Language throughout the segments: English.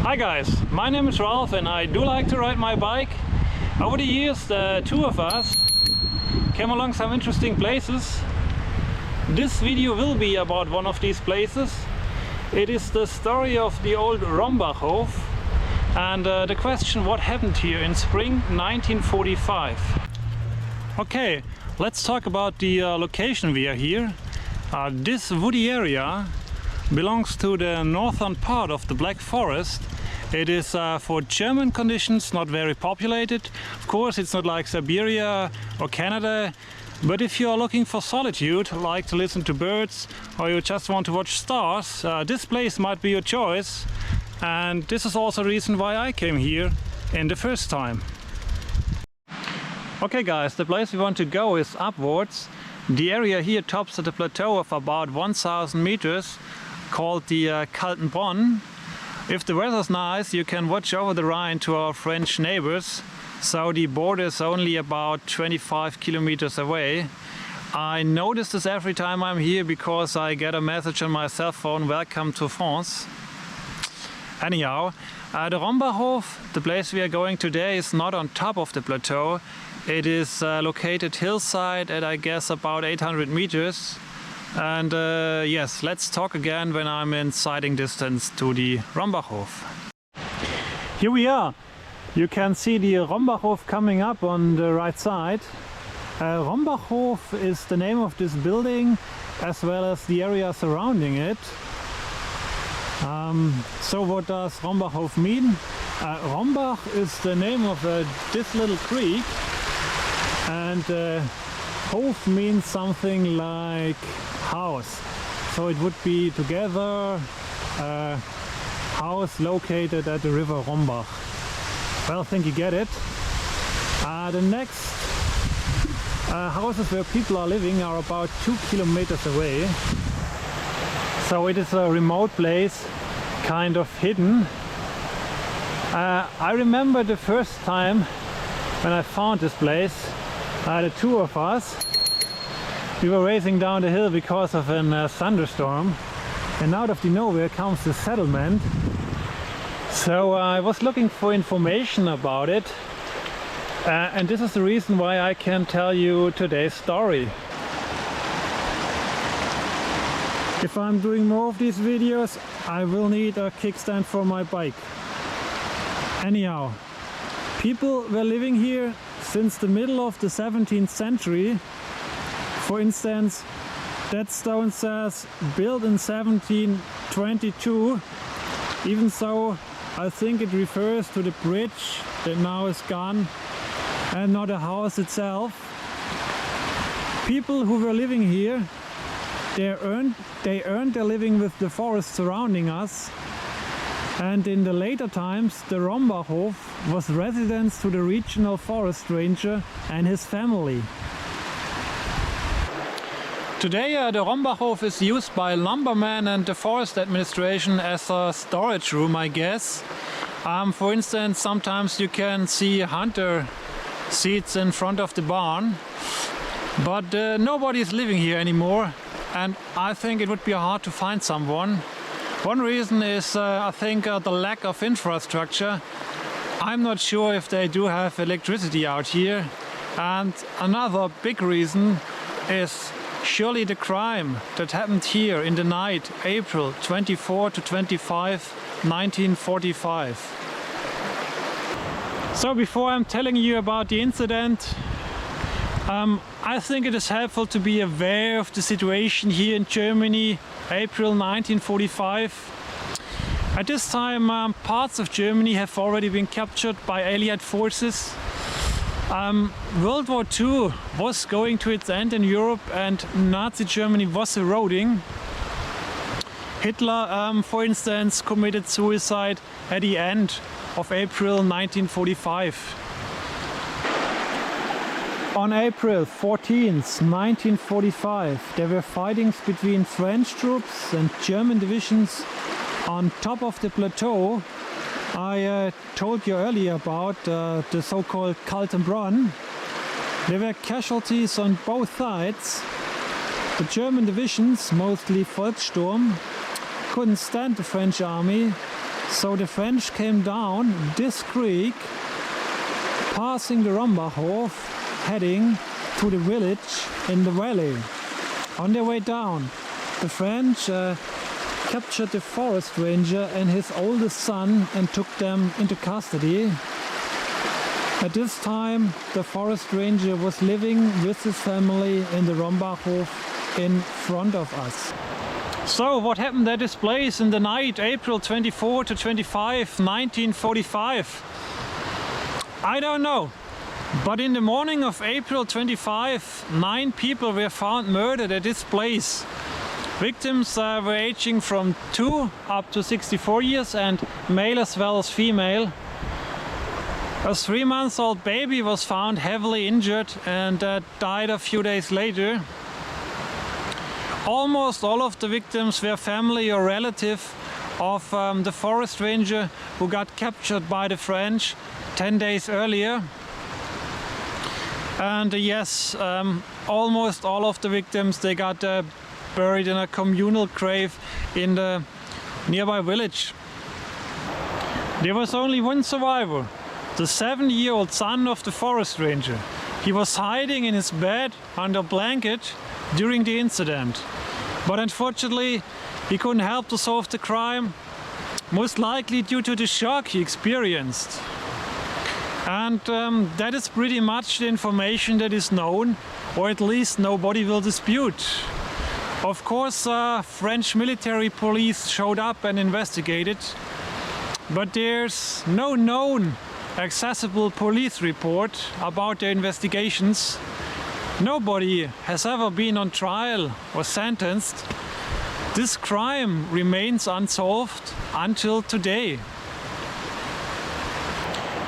Hi guys, my name is Ralph and I do like to ride my bike. Over the years the two of us came along some interesting places. This video will be about one of these places. It is the story of the old Rombachhof and the question what happened here in spring 1945. Okay, let's talk about the location we are here. This woody area belongs to the northern part of the Black Forest. It is for German conditions not very populated. Of course it's not like Siberia or Canada, but if you are looking for solitude, like to listen to birds, or you just want to watch stars, this place might be your choice. And this is also the reason why I came here in the first time. Okay guys, the place we want to go is upwards. The area here tops at a plateau of about 1000 meters called the Kaltenbronn. If the weather's nice, you can watch over the Rhine to our French neighbors. So the border is only about 25 kilometers away. I notice this every time I'm here because I get a message on my cell phone, "Welcome to France." Anyhow, the Rombachhof, the place we are going today, is not on top of the plateau. It is located hillside at I guess about 800 meters. And yes, let's talk again when I'm in sighting distance to the Rombachhof. Here we are. You can see the Rombachhof coming up on the right side. Rombachhof is the name of this building as well as the area surrounding it. So what does Rombachhof mean? Rombach is the name of this little creek, and Hof means something like house. So it would be together a house located at the river Rombach. Well, I think you get it. The next houses where people are living are about 2 kilometers away. So it is a remote place, kind of hidden. I remember the first time when I found this place, the two of us, we were racing down the hill because of a thunderstorm, and out of the nowhere comes the settlement. So I was looking for information about it, and this is the reason why I can tell you today's story. If I'm doing more of these videos, I will need a kickstand for my bike. Anyhow, people were living here since the middle of the 17th century. For instance, that stone says built in 1722. Even so, I think it refers to the bridge that now is gone and not the house itself. People who were living here, they earned their living with the forest surrounding us. And in the later times, the Rombachhof was residence to the regional forest ranger and his family. Today the Rombachhof is used by lumbermen and the forest administration as a storage room, I guess. For instance, sometimes you can see hunter seats in front of the barn. But nobody is living here anymore, and I think it would be hard to find someone. One reason is I think the lack of infrastructure. I'm not sure if they do have electricity out here. And another big reason is surely the crime that happened here in the night, April 24 to 25, 1945. So before I'm telling you about the incident, I think it is helpful to be aware of the situation here in Germany, April 1945. At this time, parts of Germany have already been captured by Allied forces. World War II was going to its end in Europe and Nazi Germany was eroding. Hitler, for instance, committed suicide at the end of April 1945. On April 14th, 1945, there were fightings between French troops and German divisions on top of the plateau I told you earlier about, the so-called Kaltenbronn. There were casualties on both sides. The German divisions, mostly Volkssturm, couldn't stand the French army So the French came down this creek, passing the Rombachhof, heading to the village in the valley. On their way down, the French captured the forest ranger and his oldest son and took them into custody. At this time, the forest ranger was living with his family in the Rombachhof in front of us. So what happened at this place in the night, April 24 to 25, 1945? I don't know. But in the morning of April 25, 9 people were found murdered at this place. Victims were aging from 2 up to 64 years and male as well as female. A 3-month-old baby was found heavily injured and died a few days later. Almost all of the victims were family or relative of the forest ranger who got captured by the French 10 days earlier. And yes, almost all of the victims, they got buried in a communal grave in the nearby village. There was only one survivor, the 7-year-old son of the forest ranger. He was hiding in his bed under a blanket during the incident. But unfortunately, he couldn't help to solve the crime, most likely due to the shock he experienced. And that is pretty much the information that is known, or at least nobody will dispute. Of course, French military police showed up and investigated, but there's no known accessible police report about their investigations. Nobody has ever been on trial or sentenced. This crime remains unsolved until today.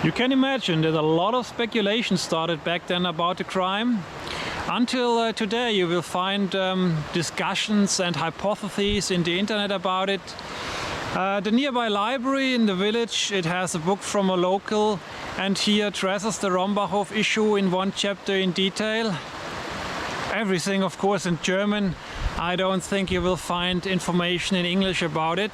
You can imagine that a lot of speculation started back then about the crime. Until today you will find discussions and hypotheses in the internet about it. The nearby library in the village, it has a book from a local, and he addresses the Rombachhof issue in one chapter in detail. Everything, of course, in German. I don't think you will find information in English about it.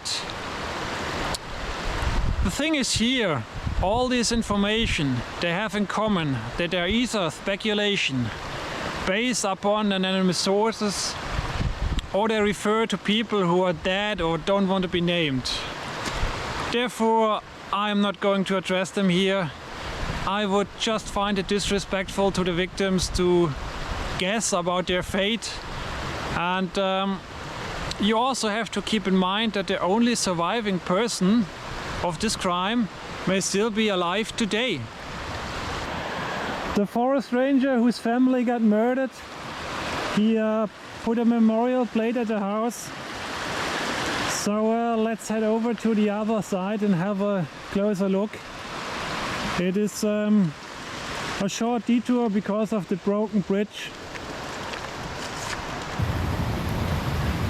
The thing is here, all this information, they have in common that they are either speculation based upon anonymous sources, or they refer to people who are dead or don't want to be named. Therefore, I am not going to address them here. I would just find it disrespectful to the victims to guess about their fate. And you also have to keep in mind that the only surviving person of this crime may still be alive today. The forest ranger whose family got murdered, he put a memorial plate at the house. So let's head over to the other side and have a closer look. It is a short detour because of the broken bridge.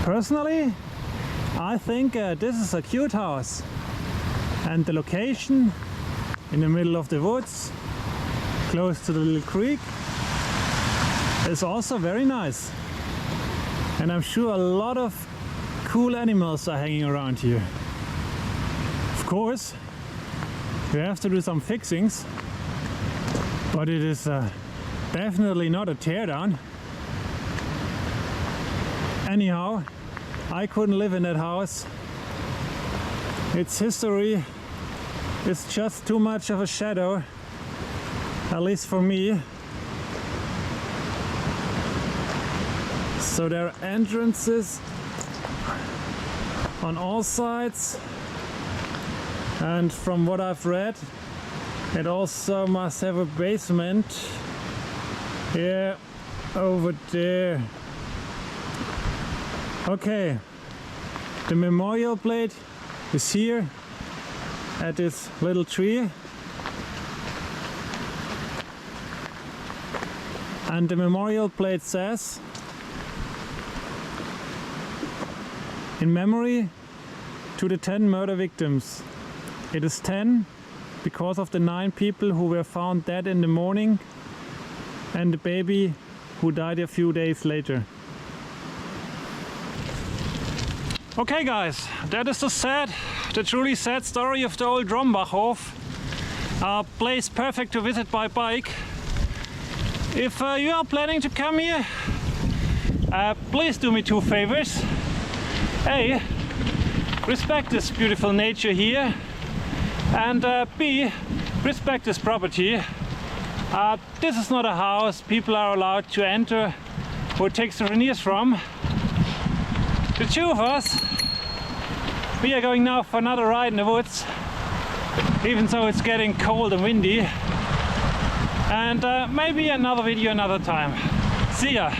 Personally, I think this is a cute house, and the location in the middle of the woods, close to the little creek, is also very nice. And I'm sure a lot of cool animals are hanging around here. Of course, we have to do some fixings, but it is definitely not a teardown. Anyhow, I couldn't live in that house. Its history is just too much of a shadow, at least for me. So there are entrances on all sides, and from what I've read, it also must have a basement here over there. Okay, the memorial plate is here at this little tree, and the memorial plate says, "In memory to the 10 murder victims." It is 10 because of the 9 people who were found dead in the morning and the baby who died a few days later. Okay guys, that is the truly sad story of the old Rombachhof. A place perfect to visit by bike. If you are planning to come here, please do me two favors. A, respect this beautiful nature here, and B, respect this property. This is not a house people are allowed to enter or take souvenirs from. The two of us, we are going now for another ride in the woods, even though it's getting cold and windy. And maybe another video another time. See ya!